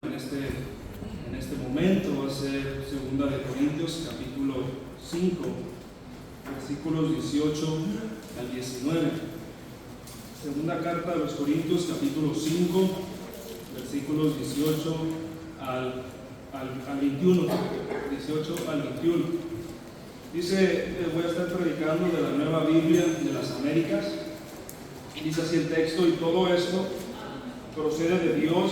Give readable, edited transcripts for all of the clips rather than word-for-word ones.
En este momento va a ser 2 de Corintios capítulo 5, versículos 18 al 19. Segunda carta de los Corintios capítulo 5, versículos 18 al 21. 18 al 21. Dice, voy a estar predicando de la Nueva Biblia de las Américas. Dice así el texto: y todo esto procede de Dios,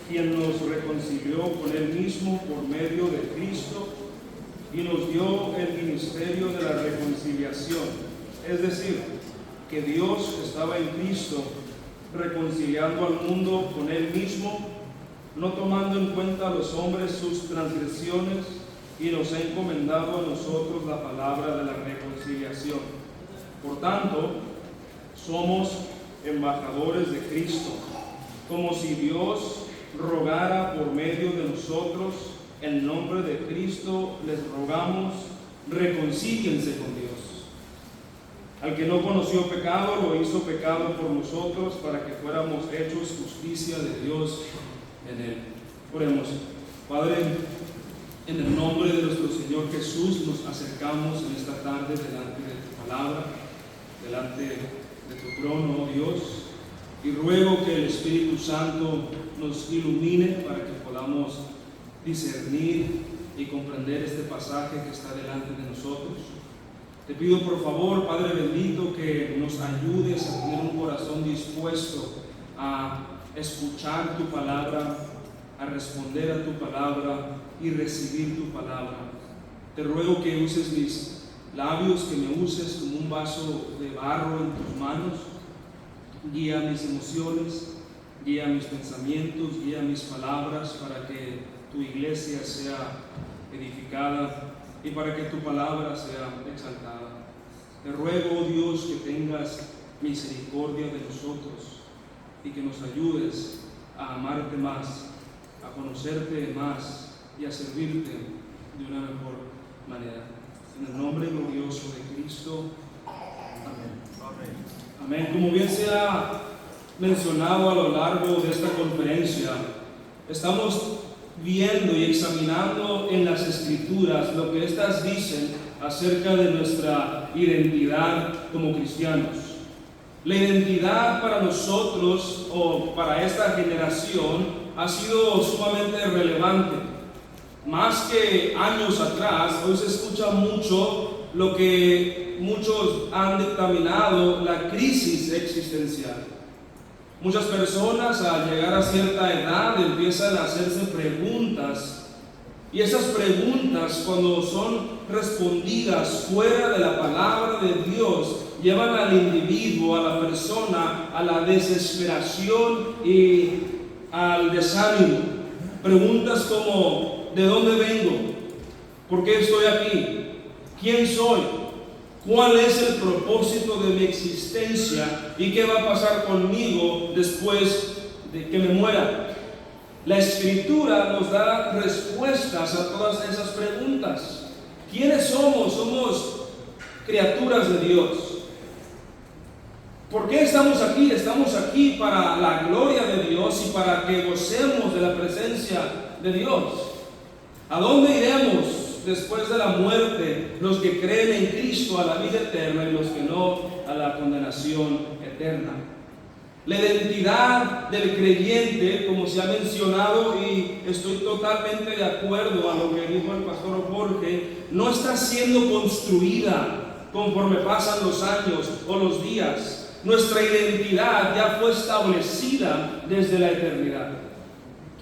quien nos reconcilió con Él mismo por medio de Cristo y nos dio el ministerio de la reconciliación. Es decir, que Dios estaba en Cristo reconciliando al mundo con Él mismo, no tomando en cuenta a los hombres sus transgresiones, y nos ha encomendado a nosotros la palabra de la reconciliación. Por tanto, somos embajadores de Cristo, como si Dios rogara por medio de nosotros. En nombre de Cristo les rogamos, reconcíliense con Dios. Al que no conoció pecado, lo hizo pecado por nosotros, para que fuéramos hechos justicia de Dios en él. Oremos. Padre, en el nombre de nuestro Señor Jesús, nos acercamos en esta tarde delante de tu palabra, delante de tu trono, oh Dios, y ruego que el Espíritu Santo nos ilumine para que podamos discernir y comprender este pasaje que está delante de nosotros. Te pido por favor, Padre bendito, que nos ayudes a tener un corazón dispuesto a escuchar tu palabra, a responder a tu palabra y recibir tu palabra. Te ruego que uses mis labios, que me uses como un vaso de barro en tus manos. Guía mis emociones, guía mis pensamientos, guía mis palabras, para que tu iglesia sea edificada y para que tu palabra sea exaltada. Te ruego, oh Dios, que tengas misericordia de nosotros y que nos ayudes a amarte más, a conocerte más y a servirte de una mejor manera. En el nombre glorioso de Cristo. Amén. Amén. Amén. Como bien se ha mencionado a lo largo de esta conferencia, estamos viendo y examinando en las Escrituras lo que éstas dicen acerca de nuestra identidad como cristianos. La identidad para nosotros, o para esta generación, ha sido sumamente relevante. Más que años atrás, hoy se escucha mucho lo que muchos han dictaminado la crisis existencial. Muchas personas, al llegar a cierta edad, empiezan a hacerse preguntas, y esas preguntas, cuando son respondidas fuera de la palabra de Dios, llevan al individuo, a la persona, a la desesperación y al desánimo. Preguntas como: ¿de dónde vengo? ¿Por qué estoy aquí? ¿Quién soy? ¿Cuál es el propósito de mi existencia? ¿Y qué va a pasar conmigo después de que me muera? La Escritura nos da respuestas a todas esas preguntas. ¿Quiénes somos? Somos criaturas de Dios. ¿Por qué estamos aquí? Estamos aquí para la gloria de Dios y para que gocemos de la presencia de Dios. ¿A dónde iremos después de la muerte, los que creen en Cristo a la vida eterna y los que no a la condenación eterna? La identidad del creyente, como se ha mencionado, y estoy totalmente de acuerdo a lo que dijo el pastor Jorge, no está siendo construida conforme pasan los años o los días. Nuestra identidad ya fue establecida desde la eternidad.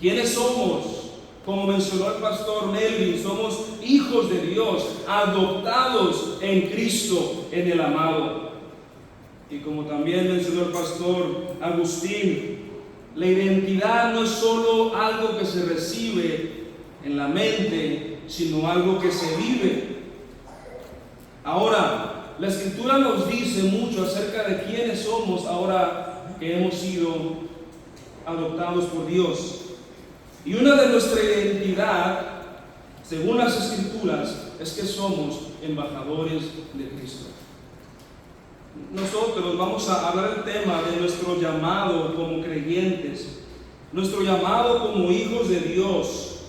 ¿Quiénes somos? Como mencionó el pastor Melvin, somos hijos de Dios, adoptados en Cristo, en el amado. Y como también mencionó el pastor Agustín, la identidad no es solo algo que se recibe en la mente, sino algo que se vive. Ahora, la Escritura nos dice mucho acerca de quiénes somos ahora que hemos sido adoptados por Dios. Y una de nuestra identidad, según las Escrituras, es que somos embajadores de Cristo. Nosotros vamos a hablar del tema de nuestro llamado como creyentes. nuestro llamado como hijos de Dios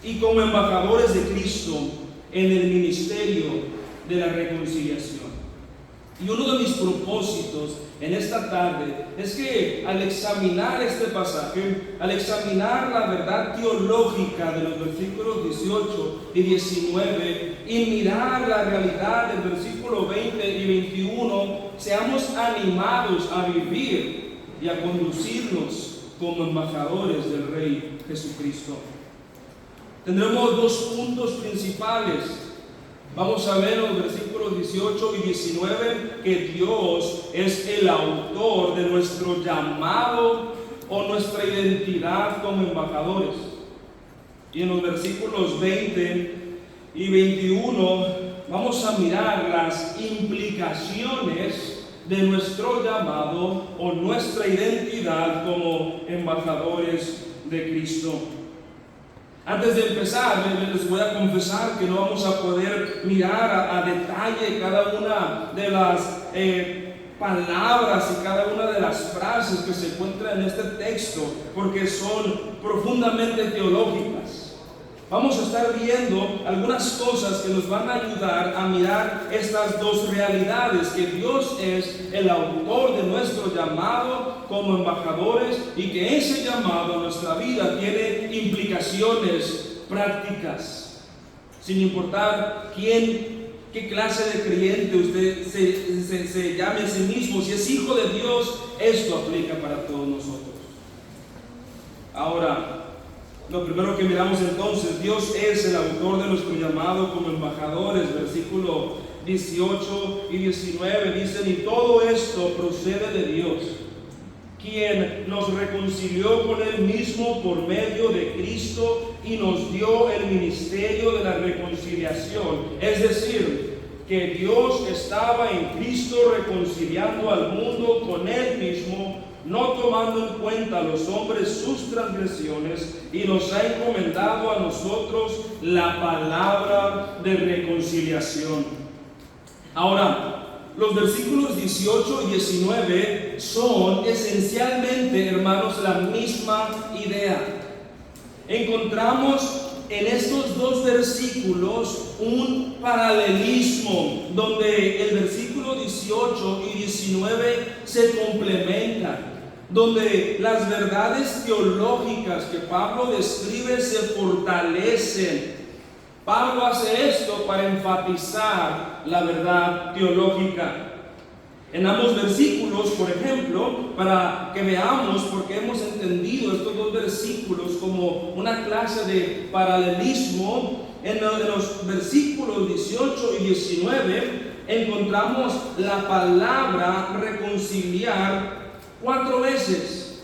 y como embajadores de Cristo en el ministerio de la reconciliación. Y uno de mis propósitos en esta tarde es que al examinar este pasaje, al examinar la verdad teológica de los versículos 18 y 19 y mirar la realidad del versículo 20 y 21, seamos animados a vivir y a conducirnos como embajadores del Rey Jesucristo. Tendremos dos puntos principales. Vamos a ver en los versículos 18 y 19 que Dios es el autor de nuestro llamado o nuestra identidad como embajadores. Y en los versículos 20 y 21 vamos a mirar las implicaciones de nuestro llamado o nuestra identidad como embajadores de Cristo. Antes de empezar, les voy a confesar que no vamos a poder mirar a detalle cada una de las palabras y cada una de las frases que se encuentran en este texto, porque son profundamente teológicas. Vamos a estar viendo algunas cosas que nos van a ayudar a mirar estas dos realidades, que Dios es el autor de nuestro llamado como embajadores y que ese llamado a nuestra vida tiene implicaciones prácticas. Sin importar qué clase de creyente usted se llame a sí mismo, si es hijo de Dios, esto aplica para todos nosotros. Ahora, lo primero que miramos entonces, Dios es el autor de nuestro llamado como embajadores. Versículo 18 y 19 dicen: y todo esto procede de Dios, quien nos reconcilió con Él mismo por medio de Cristo y nos dio el ministerio de la reconciliación. Es decir, que Dios estaba en Cristo reconciliando al mundo con Él mismo, no tomando en cuenta a los hombres sus transgresiones, y nos ha encomendado a nosotros la palabra de reconciliación. Ahora, los versículos 18 y 19 son esencialmente, hermanos, la misma idea. Encontramos en estos dos versículos un paralelismo donde el versículo 18 y 19 se complementan, donde las verdades teológicas que Pablo describe se fortalecen. Pablo hace esto para enfatizar la verdad teológica. En ambos versículos, por ejemplo, para que veamos, porque hemos entendido estos dos versículos como una clase de paralelismo, en los versículos 18 y 19 encontramos la palabra reconciliar 4 veces.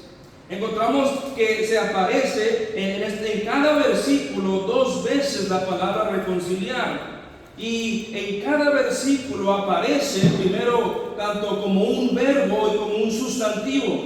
Encontramos que se aparece en cada versículo 2 veces la palabra reconciliar. Y en cada versículo aparece primero tanto como un verbo y como un sustantivo.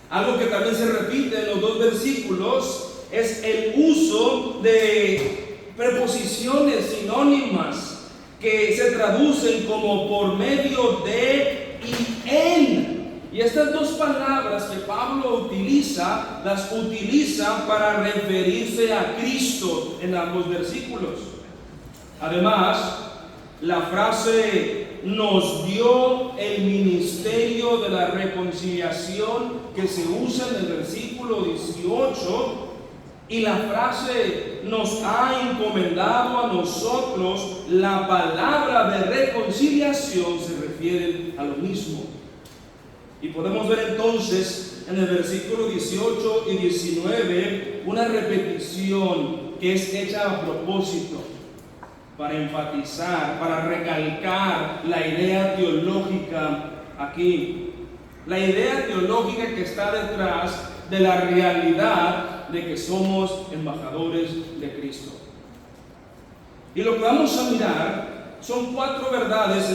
Algo que también se repite en los 2 versículos es el uso de preposiciones sinónimas que se traducen como por medio de y en. Y estas 2 palabras que Pablo utiliza, las utiliza para referirse a Cristo en ambos versículos. Además, la frase nos dio el ministerio de la reconciliación que se usa en el versículo 18 y la frase nos ha encomendado a nosotros la palabra de reconciliación se refieren a lo mismo. Y podemos ver entonces en el versículo 18 y 19 una repetición que es hecha a propósito, para enfatizar, para recalcar la idea teológica aquí. La idea teológica que está detrás de la realidad de que somos embajadores de Cristo. Y lo que vamos a mirar son 4 verdades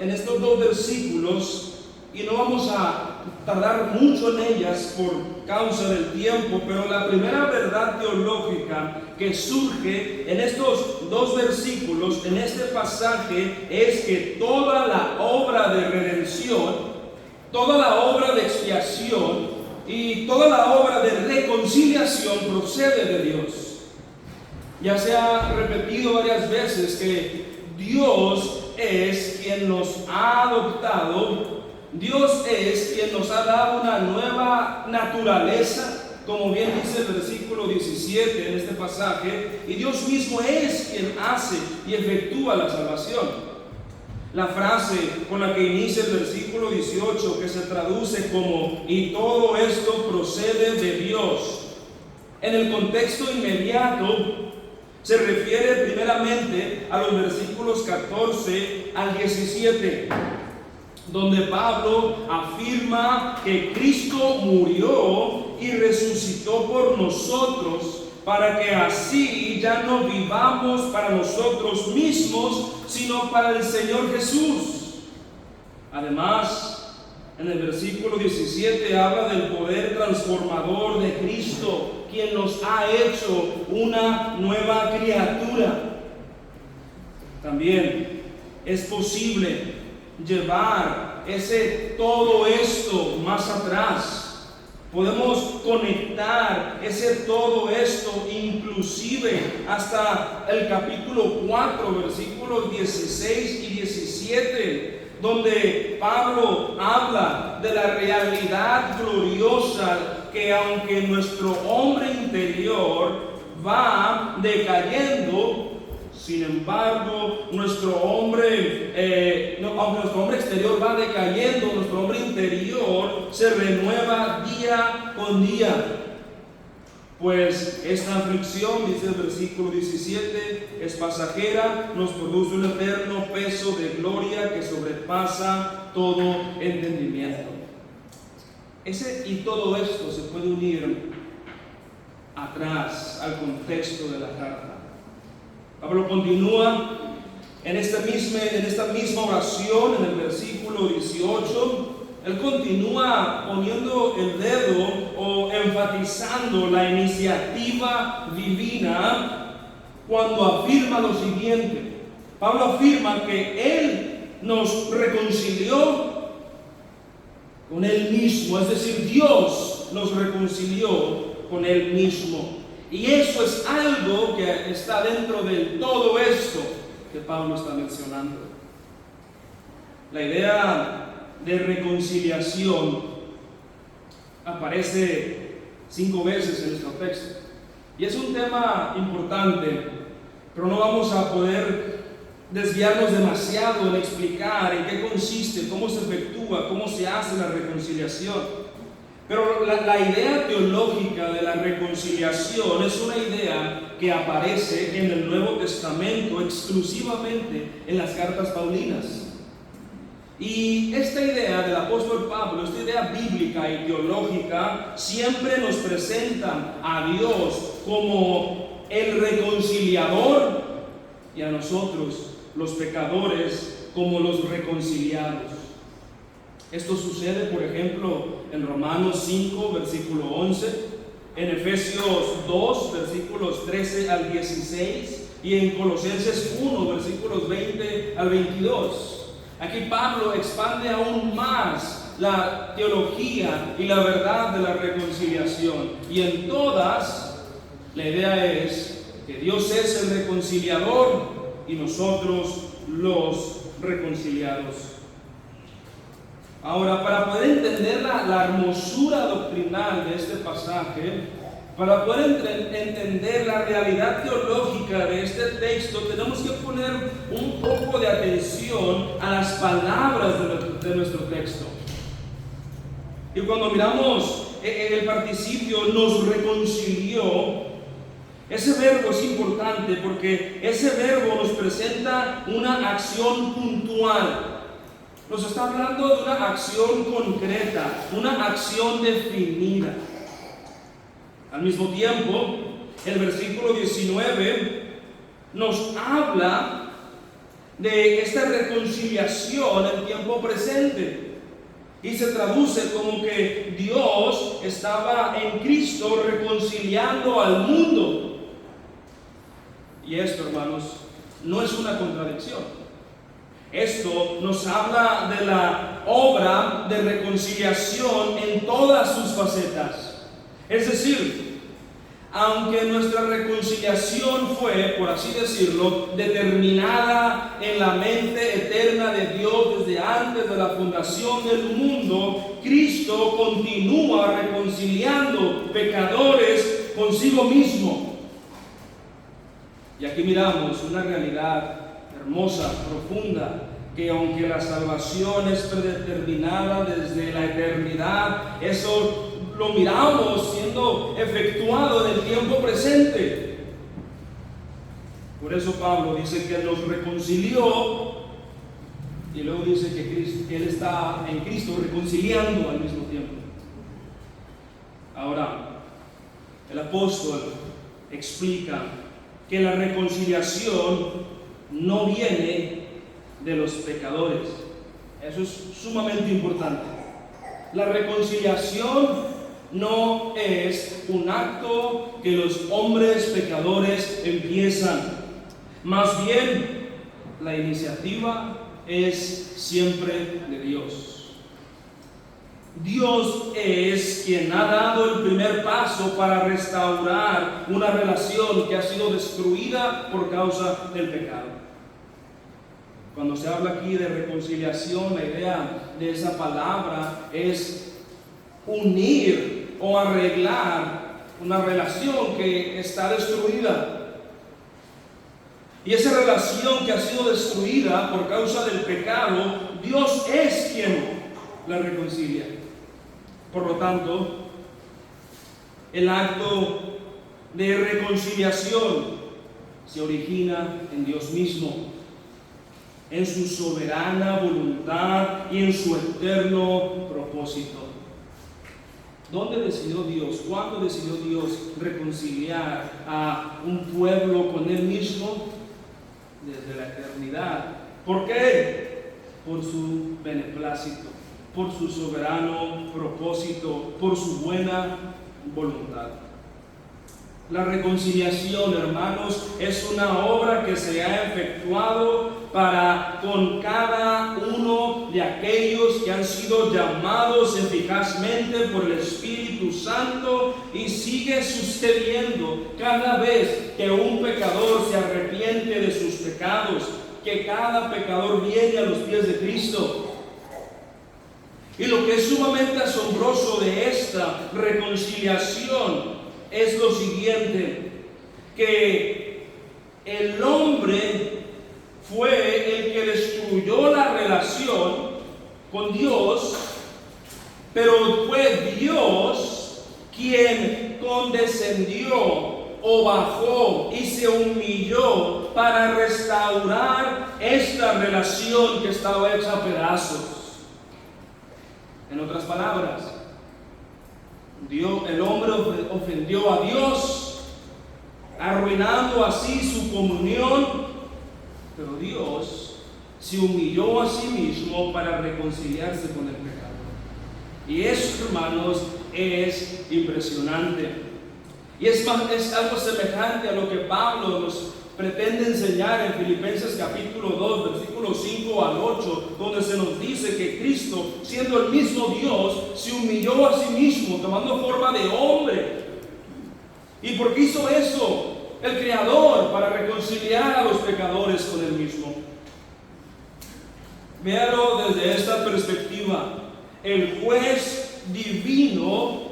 en estos 2 versículos, y no vamos a tardar mucho en ellas por causa del tiempo, pero la primera verdad teológica que surge en estos 2 versículos, en este pasaje, es que toda la obra de redención, toda la obra de expiación y toda la obra de reconciliación procede de Dios. Ya se ha repetido varias veces que Dios es quien nos ha adoptado, Dios es quien nos ha dado una nueva naturaleza, como bien dice el versículo 17 en este pasaje, y Dios mismo es quien hace y efectúa la salvación. La frase con la que inicia el versículo 18, que se traduce como "y todo esto procede de Dios", en el contexto inmediato se refiere primeramente a los versículos 14 al 17, donde Pablo afirma que Cristo murió y resucitó por nosotros, para que así ya no vivamos para nosotros mismos, sino para el Señor Jesús. Además, en el versículo 17 habla del poder transformador de Cristo, quien nos ha hecho una nueva criatura. También es posible llevar todo esto más atrás. Podemos conectar todo esto inclusive hasta el capítulo 4, versículos 16 y 17, donde Pablo habla de la realidad gloriosa que aunque nuestro hombre interior va decayendo, sin embargo, aunque nuestro hombre exterior va decayendo, nuestro hombre interior se renueva día con día. Pues esta aflicción, dice el versículo 17, es pasajera, nos produce un eterno peso de gloria que sobrepasa todo entendimiento. Y todo esto se puede unir atrás al contexto de la carta. Pablo continúa en esta misma oración, en el versículo 18. Él continúa poniendo el dedo o enfatizando la iniciativa divina cuando afirma lo siguiente. Pablo afirma que Él nos reconcilió con Él mismo, es decir, Dios nos reconcilió con Él mismo. Y eso es algo que está dentro de todo esto que Pablo está mencionando. La idea de reconciliación aparece 5 veces en nuestro texto. Y es un tema importante, pero no vamos a poder desviarnos demasiado en explicar en qué consiste, cómo se efectúa, cómo se hace la reconciliación. Pero la idea teológica de la reconciliación es una idea que aparece en el Nuevo Testamento exclusivamente en las cartas paulinas. Y esta idea del apóstol Pablo, esta idea bíblica y teológica, siempre nos presenta a Dios como el reconciliador y a nosotros, los pecadores, como los reconciliados. Esto sucede, por ejemplo, en Romanos 5, versículo 11, en Efesios 2, versículos 13 al 16, y en Colosenses 1, versículos 20 al 22. Aquí Pablo expande aún más la teología y la verdad de la reconciliación. Y en todas, la idea es que Dios es el reconciliador y nosotros los reconciliados. Ahora, para poder entender la hermosura doctrinal de este pasaje, para poder entender la realidad teológica de este texto, tenemos que poner un poco de atención a las palabras de nuestro texto. Y cuando miramos el participio "nos reconcilió", ese verbo es importante porque ese verbo nos presenta una acción puntual. Nos está hablando de una acción concreta, una acción definida. Al mismo tiempo, el versículo 19 nos habla de esta reconciliación en tiempo presente. Y se traduce como que Dios estaba en Cristo reconciliando al mundo. Y esto, hermanos, no es una contradicción. Esto nos habla de la obra de reconciliación en todas sus facetas. Es decir, aunque nuestra reconciliación fue, por así decirlo, determinada en la mente eterna de Dios desde antes de la fundación del mundo, Cristo continúa reconciliando pecadores consigo mismo. Y aquí miramos una realidad hermosa, profunda, que aunque la salvación es predeterminada desde la eternidad, eso lo miramos siendo efectuado en el tiempo presente. Por eso Pablo dice que nos reconcilió, y luego dice que Él está en Cristo reconciliando al mismo tiempo. Ahora, el apóstol explica que la reconciliación no viene de los pecadores. Eso es sumamente importante. La reconciliación no es un acto que los hombres pecadores empiezan. Más bien, la iniciativa es siempre de Dios. Dios es quien ha dado el primer paso para restaurar una relación que ha sido destruida por causa del pecado. Cuando se habla aquí de reconciliación, la idea de esa palabra es unir o arreglar una relación que está destruida. Y esa relación que ha sido destruida por causa del pecado, Dios es quien la reconcilia. Por lo tanto, el acto de reconciliación se origina en Dios mismo, en su soberana voluntad y en su eterno propósito. ¿Dónde decidió Dios? ¿Cuándo decidió Dios reconciliar a un pueblo con Él mismo? Desde la eternidad. ¿Por qué? Por su beneplácito, por su soberano propósito, por su buena voluntad. La reconciliación, hermanos, es una obra que se ha efectuado para con cada uno de aquellos que han sido llamados eficazmente por el Espíritu Santo, y sigue sucediendo cada vez que un pecador se arrepiente de sus pecados, que cada pecador viene a los pies de Cristo. Y lo que es sumamente asombroso de esta reconciliación es lo siguiente, que el hombre fue el que destruyó la relación con Dios, pero fue Dios quien condescendió o bajó y se humilló para restaurar esta relación que estaba hecha a pedazos. En otras palabras, el hombre ofendió a Dios, arruinando así su comunión, pero Dios se humilló a sí mismo para reconciliarse con el pecado. Y eso, hermanos, es impresionante. Y es algo semejante a lo que Pablo nos pretende enseñar en Filipenses capítulo 2, versículos 5 al 8, donde se nos dice que Cristo, siendo el mismo Dios, se humilló a sí mismo, tomando forma de hombre. ¿Y por qué hizo eso? El Creador, para reconciliar a los pecadores con Él mismo. Véalo desde esta perspectiva. El juez divino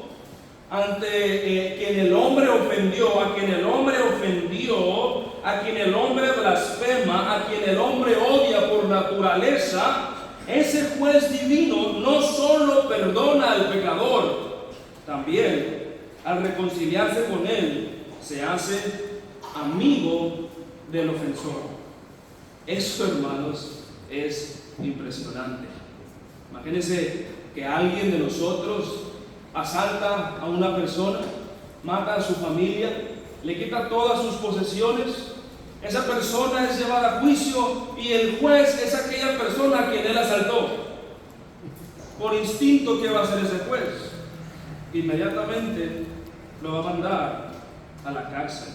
ante quien el hombre ofendió, a quien el hombre ofendió, a quien el hombre blasfema, a quien el hombre odia por naturaleza, ese juez divino no solo perdona al pecador, también al reconciliarse con él se hace amigo del ofensor. Eso, hermanos, es impresionante. Imagínense que alguien de nosotros asalta a una persona, mata a su familia, le quita todas sus posesiones. Esa persona es llevada a juicio y el juez es aquella persona a quien él asaltó. Por instinto, ¿qué va a hacer ese juez? Inmediatamente lo va a mandar a la cárcel.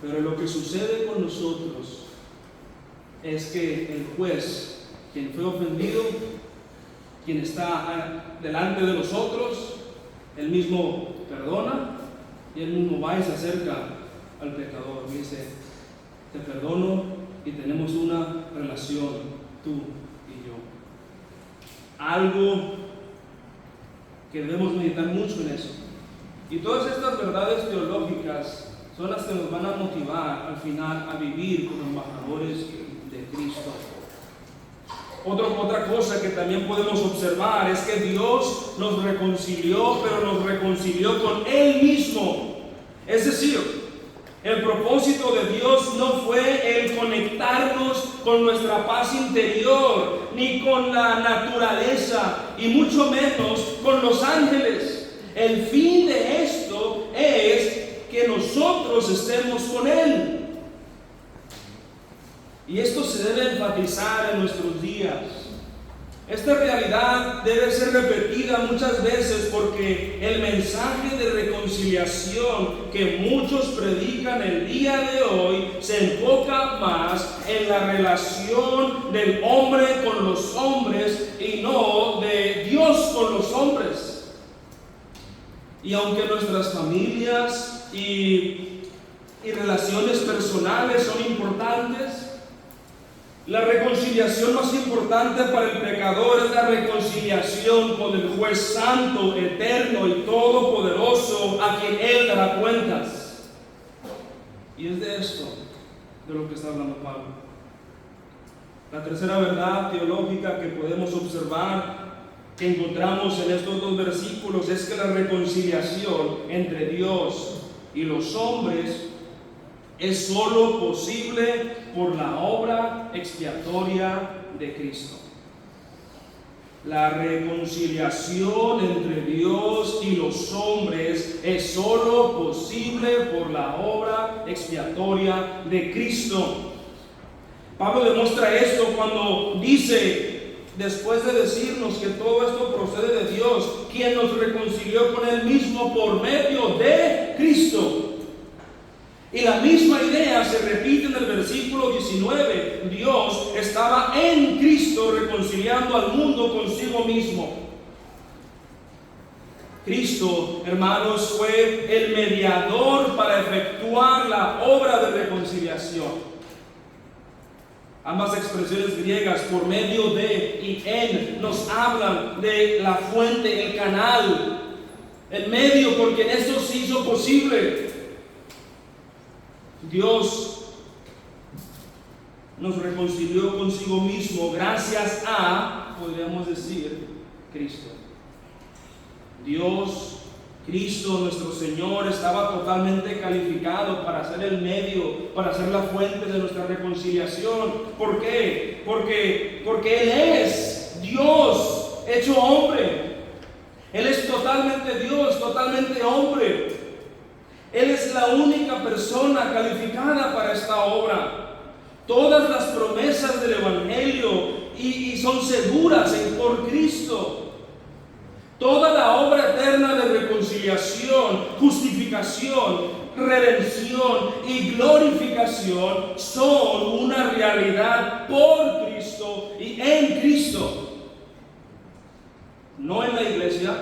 Pero lo que sucede con nosotros es que el juez, quien fue ofendido, quien está delante de nosotros, él mismo perdona y él mismo va y se acerca al pecador. Dice: te perdono, y tenemos una relación, tú y yo. Algo que debemos meditar mucho en eso. Y todas estas verdades teológicas son las que nos van a motivar al final a vivir como embajadores de Cristo. Otra cosa que también podemos observar es que Dios nos reconcilió, pero nos reconcilió con Él mismo. Es decir, el propósito de Dios no fue el conectarnos con nuestra paz interior, ni con la naturaleza, y mucho menos con los ángeles. El fin de esto es que nosotros estemos con Él. Y esto se debe enfatizar en nuestros días. Esta realidad debe ser repetida muchas veces porque el mensaje de reconciliación que muchos predican el día de hoy se enfoca más en la relación del hombre con los hombres y no de Dios con los hombres. Y aunque nuestras familias y relaciones personales son importantes, la reconciliación más importante para el pecador es la reconciliación con el juez santo, eterno y todopoderoso, a quien Él dará cuentas. Y es de esto de lo que está hablando Pablo. La tercera verdad teológica que podemos observar, que encontramos en estos dos versículos, es que la reconciliación entre Dios y los hombres es solo posible por la obra expiatoria de Cristo. La reconciliación entre Dios y los hombres es solo posible por la obra expiatoria de Cristo. Pablo demuestra esto cuando dice, después de decirnos que todo esto procede de Dios, quien nos reconcilió con Él mismo por medio de Cristo. Y la misma idea se repite en el versículo 19. Dios estaba en Cristo reconciliando al mundo consigo mismo. Cristo, hermanos, fue el mediador para efectuar la obra de reconciliación. Ambas expresiones griegas, por medio de y en, nos hablan de la fuente, el canal, el medio por quien esto se hizo posible. Dios nos reconcilió consigo mismo gracias a, podríamos decir, Cristo. Dios, Cristo, nuestro Señor, estaba totalmente calificado para ser el medio, para ser la fuente de nuestra reconciliación. ¿Por qué? Porque Él es Dios hecho hombre. Él es totalmente Dios, totalmente hombre. Él es la única persona calificada para esta obra. Todas las promesas del Evangelio y son seguras por Cristo. Toda la obra eterna de reconciliación, justificación, redención y glorificación son una realidad por Cristo y en Cristo. No en la iglesia,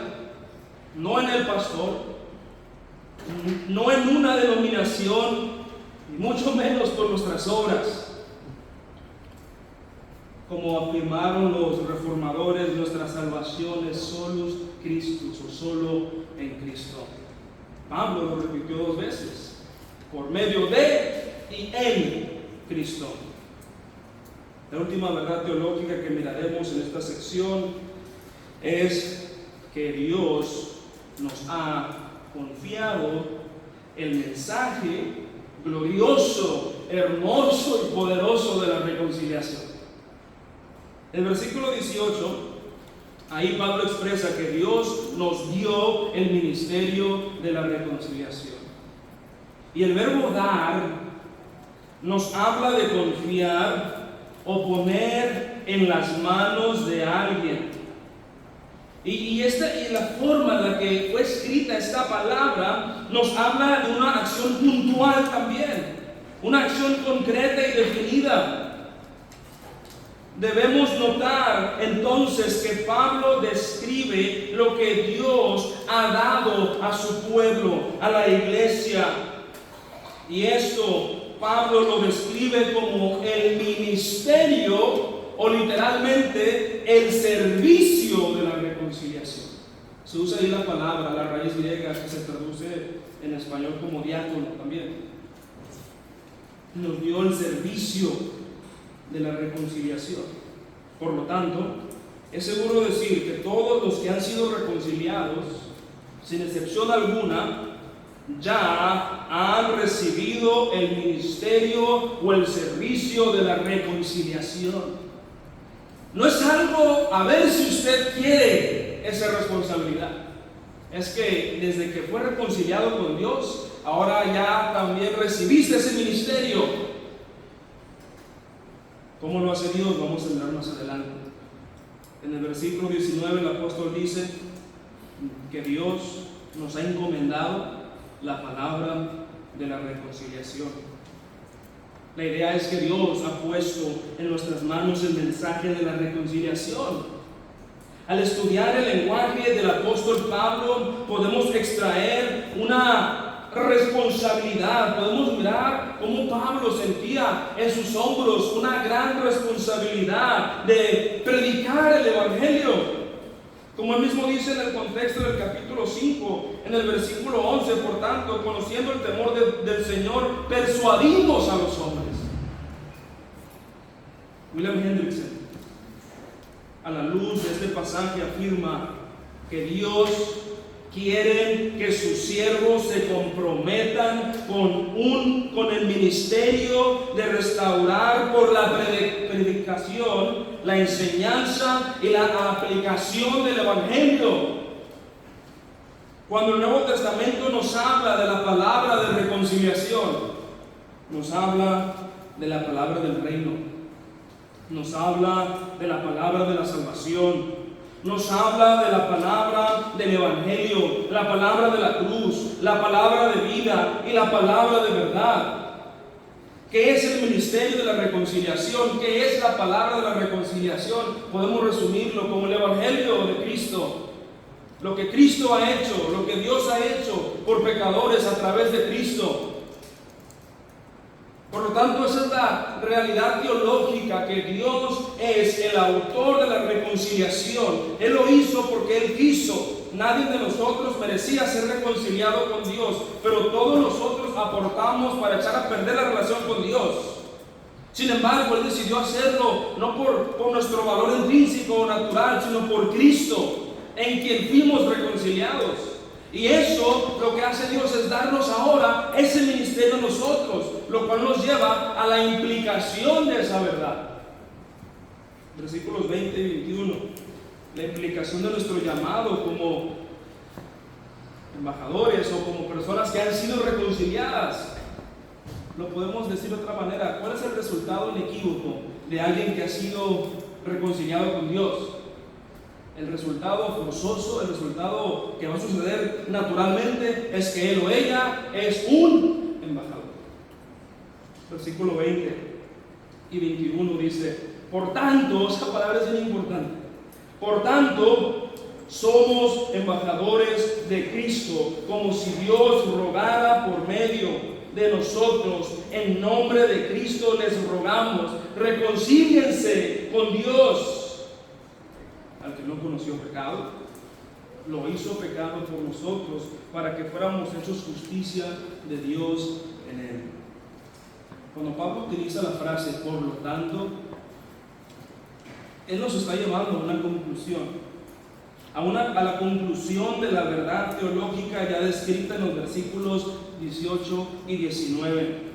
no en el pastor, no en una denominación, y mucho menos por nuestras obras. Como afirmaron los reformadores, nuestra salvación es solus Christus, o solo en Cristo. Pablo lo repitió 2 veces: por medio de y en Cristo. La última verdad teológica que miraremos en esta sección es que Dios nos ha confiado el mensaje glorioso, hermoso y poderoso de la reconciliación. El versículo 18, ahí Pablo expresa que Dios nos dio el ministerio de la reconciliación. Y el verbo dar nos habla de confiar o poner en las manos de alguien. Y la forma en la que fue escrita esta palabra nos habla de una acción puntual también, una acción concreta y definida. Debemos notar entonces que Pablo describe lo que Dios ha dado a su pueblo, a la iglesia. Y esto Pablo lo describe como el ministerio o literalmente el servicio de la reconciliación. Se usa ahí la palabra, la raíz griega, que se traduce en español como diácono también. Nos dio el servicio de la reconciliación. Por lo tanto, es seguro decir que todos los que han sido reconciliados, sin excepción alguna, ya han recibido el ministerio o el servicio de la reconciliación. No es algo a ver si usted quiere esa responsabilidad. Es que desde que fue reconciliado con Dios, ahora ya también recibiste ese ministerio. ¿Cómo lo hace Dios? Vamos a mirar más adelante. En el versículo 19 el apóstol dice que Dios nos ha encomendado la palabra de la reconciliación. La idea es que Dios ha puesto en nuestras manos el mensaje de la reconciliación. Al estudiar el lenguaje del apóstol Pablo, podemos extraer una responsabilidad. Podemos mirar cómo Pablo sentía en sus hombros una gran responsabilidad de predicar el evangelio. Como él mismo dice en el contexto del capítulo 5, en el versículo 11, por tanto, conociendo el temor del Señor, persuadimos a los hombres. William Hendrickson, a la luz de este pasaje, afirma que Dios quiere que sus siervos se comprometan con el ministerio de restaurar por la predicación, la enseñanza y la aplicación del evangelio. Cuando el Nuevo Testamento nos habla de la palabra de reconciliación, nos habla de la palabra del reino, nos habla de la palabra de la salvación, nos habla de la palabra del evangelio, la palabra de la cruz, la palabra de vida y la palabra de verdad. ¿Qué es el ministerio de la reconciliación? ¿Qué es la palabra de la reconciliación? Podemos resumirlo como el evangelio de Cristo. Lo que Cristo ha hecho, lo que Dios ha hecho por pecadores a través de Cristo. Por lo tanto, esa es la realidad teológica, que Dios es el autor de la reconciliación. Él lo hizo porque Él quiso. Nadie de nosotros merecía ser reconciliado con Dios, pero todos nosotros aportamos para echar a perder la relación con Dios. Sin embargo, Él decidió hacerlo no por nuestro valor intrínseco o natural, sino por Cristo, en quien fuimos reconciliados. Y eso lo que hace Dios es darnos ahora ese ministerio a nosotros, lo cual nos lleva a la implicación de esa verdad. Versículos 20 y 21. La implicación de nuestro llamado como embajadores o como personas que han sido reconciliadas. Lo podemos decir de otra manera. ¿Cuál es el resultado inequívoco de alguien que ha sido reconciliado con Dios? El resultado forzoso, el resultado que va a suceder naturalmente, es que él o ella es un embajador. Versículo 20 y 21 dice: por tanto, esa palabra es bien importante. Por tanto, somos embajadores de Cristo, como si Dios rogara por medio de nosotros. En nombre de Cristo les rogamos, reconcíliense con Dios. Al que no conoció pecado, lo hizo pecado por nosotros, para que fuéramos hechos justicia de Dios en él. Cuando Pablo utiliza la frase por lo tanto, él nos está llevando a una conclusión, a la conclusión de la verdad teológica ya descrita en los versículos 18 y 19.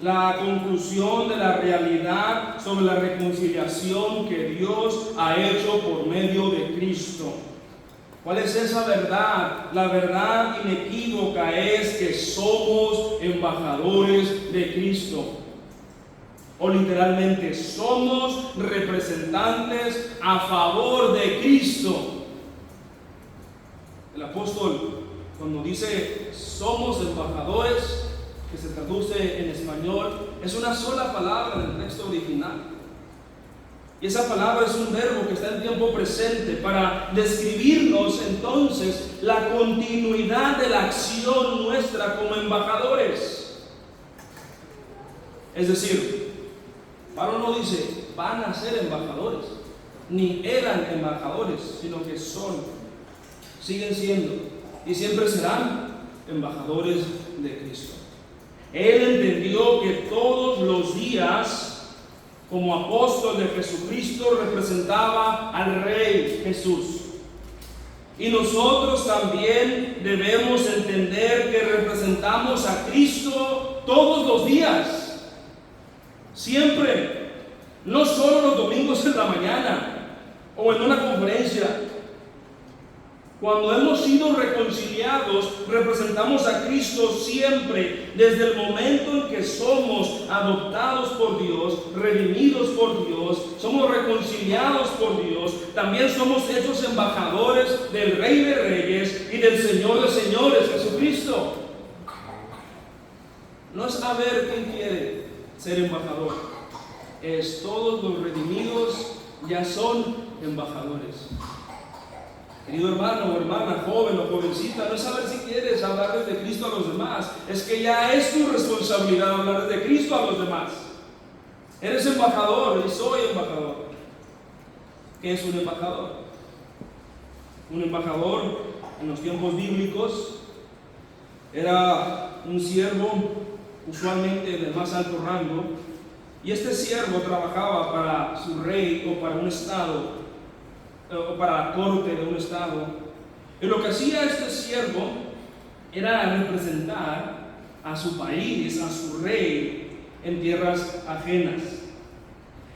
La conclusión de la realidad sobre la reconciliación que Dios ha hecho por medio de Cristo. ¿Cuál es esa verdad? La verdad inequívoca es que somos embajadores de Cristo. O literalmente, somos representantes a favor de Cristo. El apóstol, cuando dice somos Y esa palabra es un verbo que está en tiempo presente para describirnos entonces la continuidad de la acción nuestra como embajadores. Es decir, Pablo no dice van a ser embajadores, ni eran embajadores, sino que son, siguen siendo y siempre serán embajadores de Cristo. Él entendió que todos los días, como apóstol de Jesucristo, representaba al Rey Jesús. Y nosotros también debemos entender que representamos a Cristo todos los días, siempre, no solo los domingos en la mañana o en una conferencia. Cuando hemos sido reconciliados, representamos a Cristo siempre, desde el momento en que somos adoptados por Dios, redimidos por Dios, somos reconciliados por Dios, también somos hechos embajadores del Rey de Reyes y del Señor de Señores, Jesucristo. No es a ver quién quiere ser embajador, es todos los redimidos ya son embajadores. Querido hermano o hermana, joven o jovencita, no es saber si quieres hablarles de Cristo a los demás, es que ya es tu responsabilidad hablarles de Cristo a los demás. Eres embajador y soy embajador. ¿Qué es un embajador? Un embajador en los tiempos bíblicos era un siervo, usualmente del más alto rango, y este siervo trabajaba para su rey o para un estado, o para la corte de un estado. Y lo que hacía este siervo era representar a su país, a su rey, en tierras ajenas.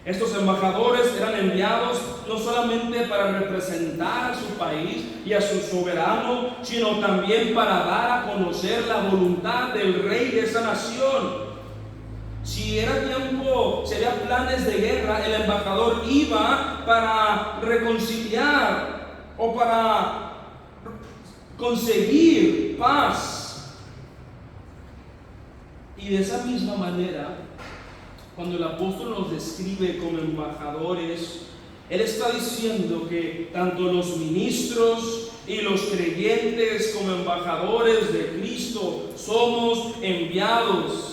Estos embajadores eran enviados no solamente para representar a su país y a su soberano, sino también para dar a conocer la voluntad del rey de esa nación. Si era tiempo, si había planes de guerra, el embajador iba para reconciliar o para conseguir paz. Y de esa misma manera, cuando el apóstol nos describe como embajadores, él está diciendo que tanto los ministros y los creyentes como embajadores de Cristo somos enviados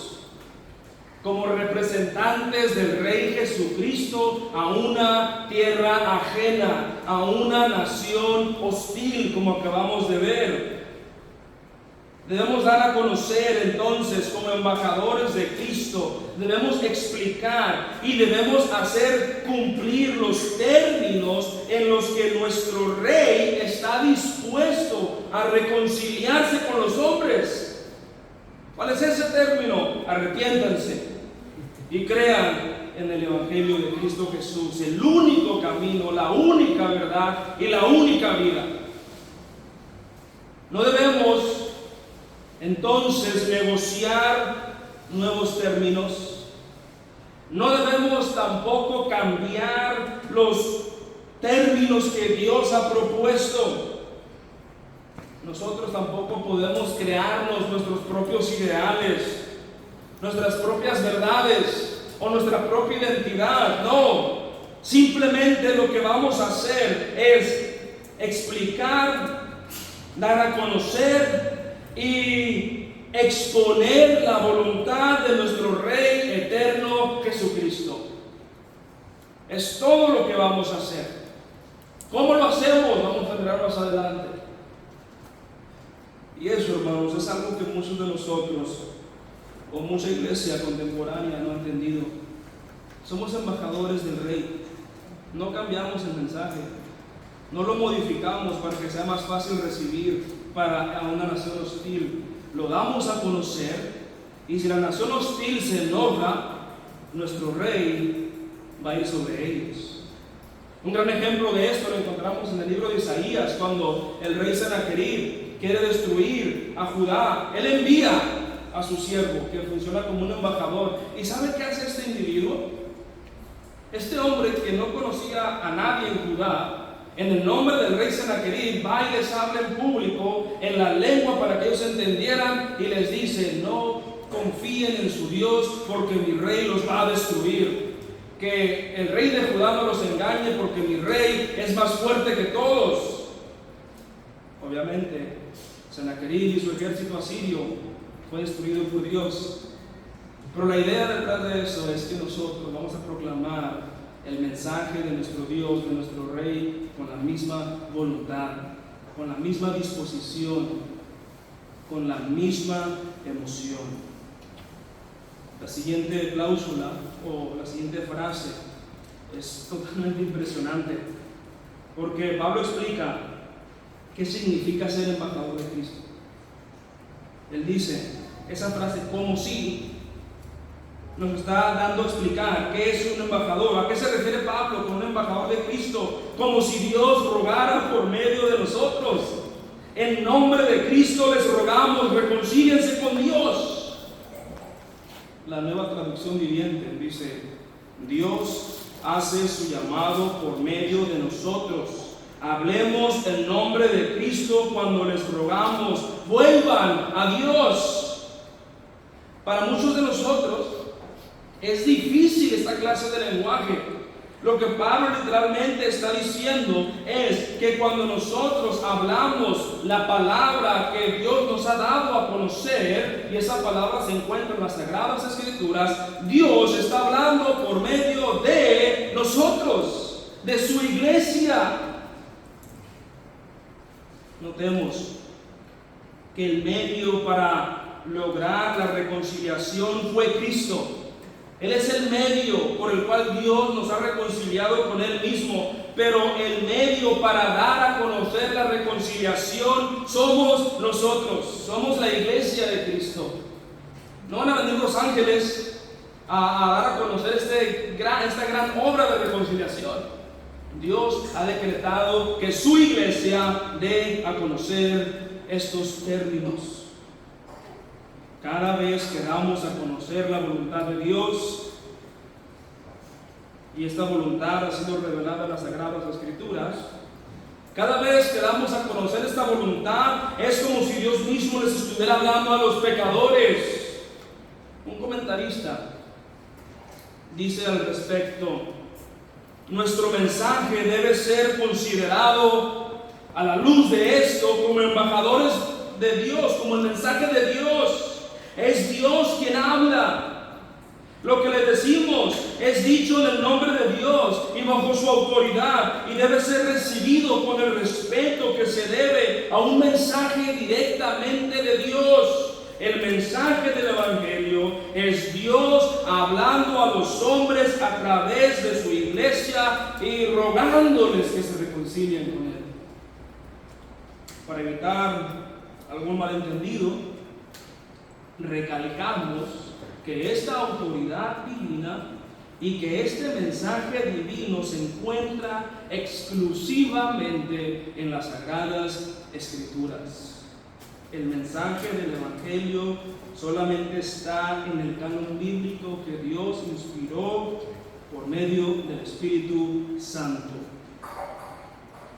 como representantes del Rey Jesucristo a una tierra ajena, a una nación hostil, como acabamos de ver. Debemos dar a conocer entonces como embajadores de Cristo, debemos explicar y debemos hacer cumplir los términos en los que nuestro Rey está dispuesto a reconciliarse con los hombres. ¿Cuál es ese término? Arrepiéntanse y crean en el Evangelio de Cristo Jesús, el único camino, la única verdad y la única vida. No debemos entonces negociar nuevos términos. No debemos tampoco cambiar los términos que Dios ha propuesto. Nosotros tampoco podemos crearnos nuestros propios ideales, nuestras propias verdades o nuestra propia identidad. No, simplemente lo que vamos a hacer es explicar, dar a conocer y exponer la voluntad de nuestro Rey eterno Jesucristo. Es todo lo que vamos a hacer. ¿Cómo lo hacemos? Vamos a mirar más adelante. Y eso, hermanos, es algo que muchos de nosotros o mucha iglesia contemporánea no ha entendido. Somos embajadores del Rey. No cambiamos el mensaje, no lo modificamos para que sea más fácil recibir para a una nación hostil. Lo damos a conocer, y si la nación hostil se enoja, nuestro Rey va a ir sobre ellos. Un gran ejemplo de esto lo encontramos en el libro de Isaías, cuando el rey Sennacherib quiere destruir a Judá. Él envía a su siervo, que funciona como un embajador. ¿Y sabe qué hace este individuo? Este hombre que no conocía a nadie en Judá, en el nombre del rey Sennacherib, va y les habla en público, en la lengua para que ellos entendieran, y les dice: no confíen en su Dios, porque mi rey los va a destruir. que el rey de Judá no los engañe porque mi rey es más fuerte que todos. Obviamente, Sennacherib y su ejército asirio fue destruido por Dios. Pero la idea detrás de eso es que nosotros vamos a proclamar el mensaje de nuestro Dios, de nuestro Rey, con la misma voluntad, con la misma disposición, con la misma emoción. La siguiente cláusula o la siguiente frase es totalmente impresionante, porque Pablo explica qué significa ser embajador de Cristo. Él dice, esa frase, como si, nos está dando a explicar qué es un embajador. ¿A qué se refiere Pablo con un embajador de Cristo? Como si Dios rogara por medio de nosotros. En nombre de Cristo les rogamos, reconcíliense con Dios. La Nueva Traducción Viviente dice, Dios hace su llamado por medio de nosotros. Hablemos el nombre de Cristo cuando les rogamos, vuelvan a Dios. Para muchos de nosotros es difícil esta clase de lenguaje. Lo que Pablo literalmente está diciendo es que cuando nosotros hablamos la palabra que Dios nos ha dado a conocer, y esa palabra se encuentra en las Sagradas Escrituras, Dios está hablando por medio de nosotros, de su iglesia. Notemos que el medio para lograr la reconciliación fue Cristo. Él es el medio por el cual Dios nos ha reconciliado con Él mismo, pero el medio para dar a conocer la reconciliación somos nosotros, somos la iglesia de Cristo. No van a venir los ángeles a dar a conocer esta gran obra de reconciliación. Dios ha decretado que su iglesia dé a conocer estos términos. Cada vez que damos a conocer la voluntad de Dios, y esta voluntad ha sido revelada en las Sagradas Escrituras, cada vez que damos a conocer esta voluntad, es como si Dios mismo les estuviera hablando a los pecadores. Un comentarista dice al respecto, nuestro mensaje debe ser considerado a la luz de esto como embajadores de Dios, como el mensaje de Dios. Es Dios quien habla. Lo que le decimos es dicho en el nombre de Dios y bajo su autoridad, y debe ser recibido con el respeto que se debe a un mensaje directamente de Dios. El mensaje del Evangelio es Dios hablando a los hombres a través de su iglesia y rogándoles que se reconcilien con Él. Para evitar algún malentendido, recalcamos que esta autoridad divina y que este mensaje divino se encuentra exclusivamente en las Sagradas Escrituras. El mensaje del Evangelio solamente está en el canon bíblico que Dios inspiró por medio del Espíritu Santo.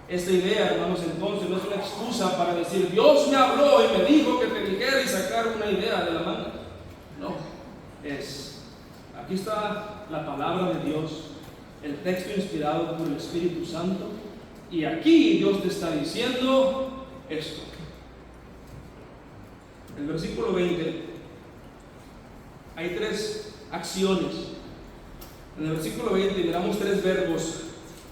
Esta idea, hermanos, entonces no es una excusa para decir Dios me habló y me dijo que te dijera y sacar una idea de la manga. No, aquí está la palabra de Dios, el texto inspirado por el Espíritu Santo, y aquí Dios te está diciendo esto. El versículo 20, hay 3 acciones. En el versículo 20 miramos 3 verbos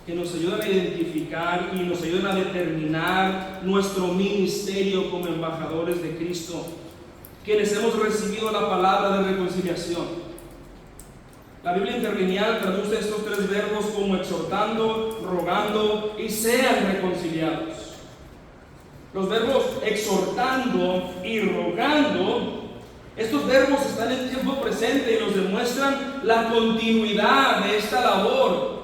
que nos ayudan a identificar y nos ayudan a determinar nuestro ministerio como embajadores de Cristo, quienes hemos recibido la palabra de reconciliación. La Biblia interlineal traduce estos 3 verbos como exhortando, rogando y sean reconciliados. Los verbos exhortando y rogando, estos verbos están en tiempo presente y nos demuestran la continuidad de esta labor.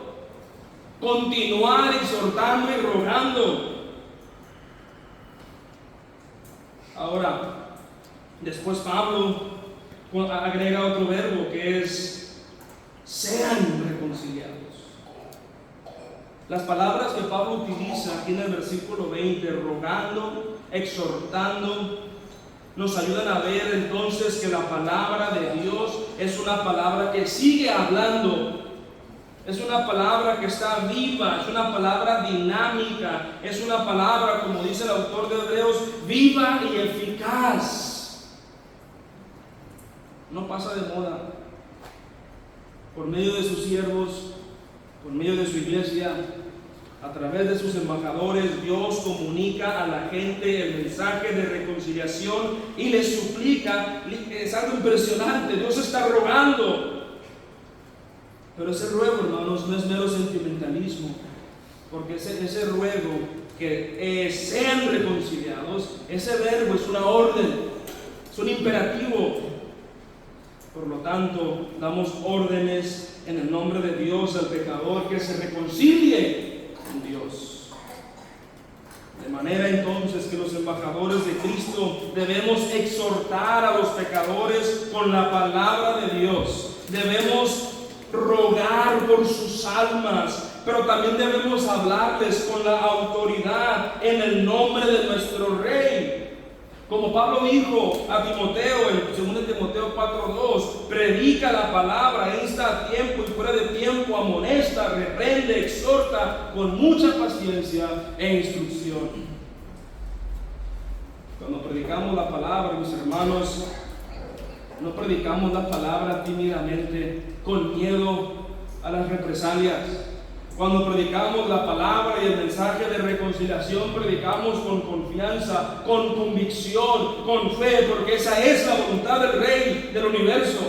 Continuar exhortando y rogando. Ahora, después Pablo agrega otro verbo que es sean reconciliados. Las palabras que Pablo utiliza aquí en el versículo 20, rogando, exhortando, nos ayudan a ver entonces que la palabra de Dios es una palabra que sigue hablando. Es una palabra que está viva, es una palabra dinámica, es una palabra, como dice el autor de Hebreos, viva y eficaz. No pasa de moda. Por medio de sus siervos, por medio de su iglesia, a través de sus embajadores, Dios comunica a la gente el mensaje de reconciliación y les suplica. Es algo impresionante. Dios está rogando. Pero ese ruego, hermanos, no es mero sentimentalismo, porque ese ruego que sean reconciliados, ese verbo es una orden, es un imperativo. Por lo tanto, damos órdenes en el nombre de Dios al pecador que se reconcilie con Dios. De manera entonces que los embajadores de Cristo debemos exhortar a los pecadores con la palabra de Dios. Debemos rogar por sus almas, pero también debemos hablarles con la autoridad en el nombre de nuestro Rey. Como Pablo dijo a Timoteo en 2 Timoteo 4:2, predica la palabra, insta a tiempo y fuera de tiempo, amonesta, reprende, exhorta con mucha paciencia e instrucción. Cuando predicamos la palabra, mis hermanos, no predicamos la palabra tímidamente, con miedo a las represalias. Cuando predicamos la palabra y el mensaje de reconciliación, predicamos con confianza, con convicción, con fe, porque esa es la voluntad del Rey del universo.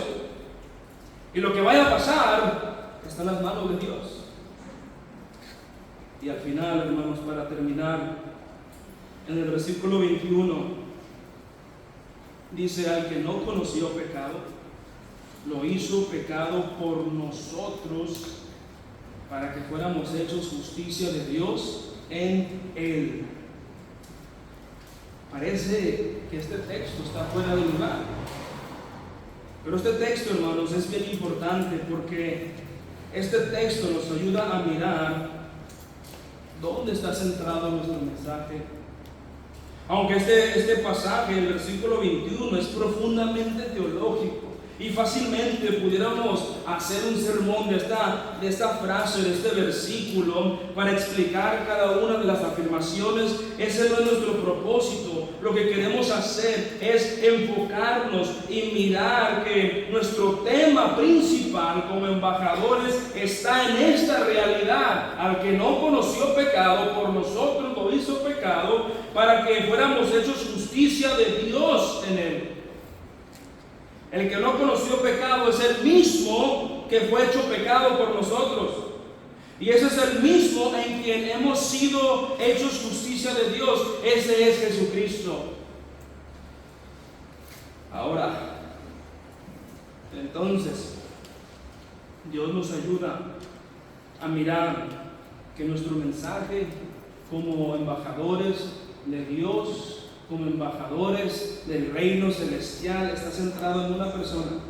Y lo que vaya a pasar está en las manos de Dios. Y al final, hermanos, para terminar, en el versículo 21, dice: al que no conoció pecado, lo hizo pecado por nosotros, para que fuéramos hechos justicia de Dios en él. Parece que este texto está fuera de lugar, pero este texto, hermanos, es bien importante, porque este texto nos ayuda a mirar dónde está centrado nuestro mensaje. Aunque este pasaje, el versículo 21, es profundamente teológico y fácilmente pudiéramos hacer un sermón de esta frase, de este versículo, para explicar cada una de las afirmaciones, ese no es nuestro propósito. Lo que queremos hacer es enfocarnos y mirar que nuestro tema principal como embajadores está en esta realidad: al que no conoció pecado, por nosotros lo hizo pecado, para que fuéramos hechos justicia de Dios en él. El que no conoció pecado es el mismo que fue hecho pecado por nosotros. Y ese es el mismo en quien hemos sido hechos justicia de Dios. Ese es Jesucristo. Ahora, entonces, Dios nos ayuda a mirar que nuestro mensaje como embajadores de Dios, como embajadores del reino celestial, está centrado en una persona,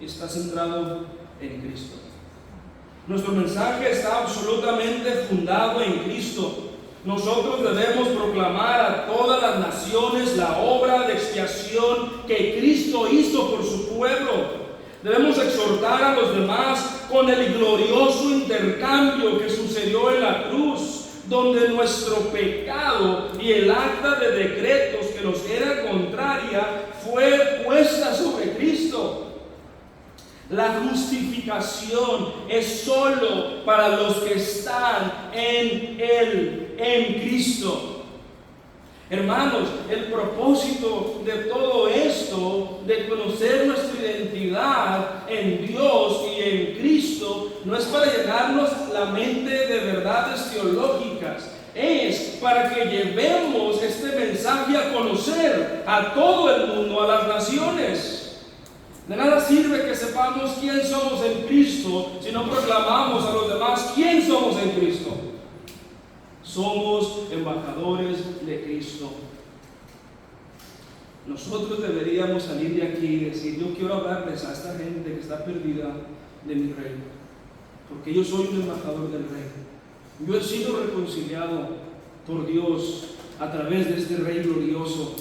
y está centrado en Cristo. Nuestro mensaje está absolutamente fundado en Cristo. Nosotros debemos proclamar a todas las naciones la obra de expiación que Cristo hizo por su pueblo. Debemos exhortar a los demás con el glorioso intercambio que sucedió en la cruz, donde nuestro pecado y el acta de decretos que nos era contraria fue puesta sobre Cristo. La justificación es solo para los que están en Él, en Cristo. Hermanos, el propósito de todo esto, de conocer nuestra identidad en Dios y en Cristo, no es para llenarnos la mente de verdades teológicas, es para que llevemos este mensaje a conocer a todo el mundo, a las naciones. De nada sirve que sepamos quién somos en Cristo si no proclamamos a los demás quién somos en Cristo. Somos embajadores de Cristo. Nosotros deberíamos salir de aquí y decir: yo quiero hablarles a esta gente que está perdida de mi reino, porque yo soy un embajador del reino. Yo he sido reconciliado por Dios a través de este Rey glorioso.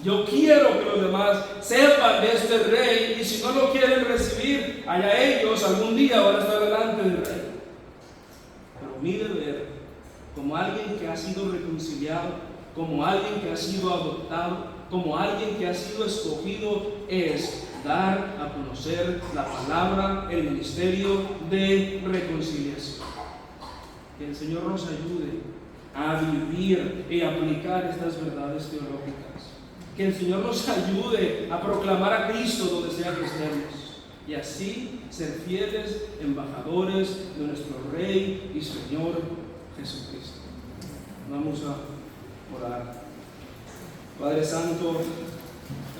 Yo quiero que los demás sepan de este rey, y si no lo quieren recibir, allá ellos algún día van a estar delante del rey. Pero mi deber, como alguien que ha sido reconciliado, como alguien que ha sido adoptado, como alguien que ha sido escogido, es dar a conocer la palabra, el ministerio de reconciliación. Que el Señor nos ayude a vivir y aplicar estas verdades teológicas. Que el Señor nos ayude a proclamar a Cristo donde sea que estemos, y así ser fieles embajadores de nuestro Rey y Señor Jesucristo. Vamos a orar. Padre Santo,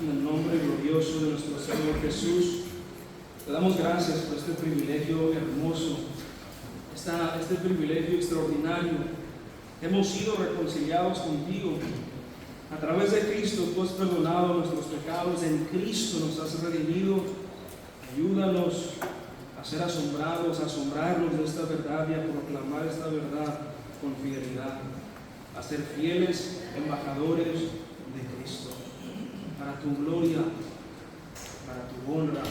en el nombre glorioso de nuestro Señor Jesús, te damos gracias por este privilegio hermoso, este privilegio extraordinario. Hemos sido reconciliados contigo. A través de Cristo tú has perdonado nuestros pecados, en Cristo nos has redimido. Ayúdanos a ser asombrados, a asombrarnos de esta verdad y a proclamar esta verdad con fidelidad, a ser fieles embajadores de Cristo, para tu gloria, para tu honra,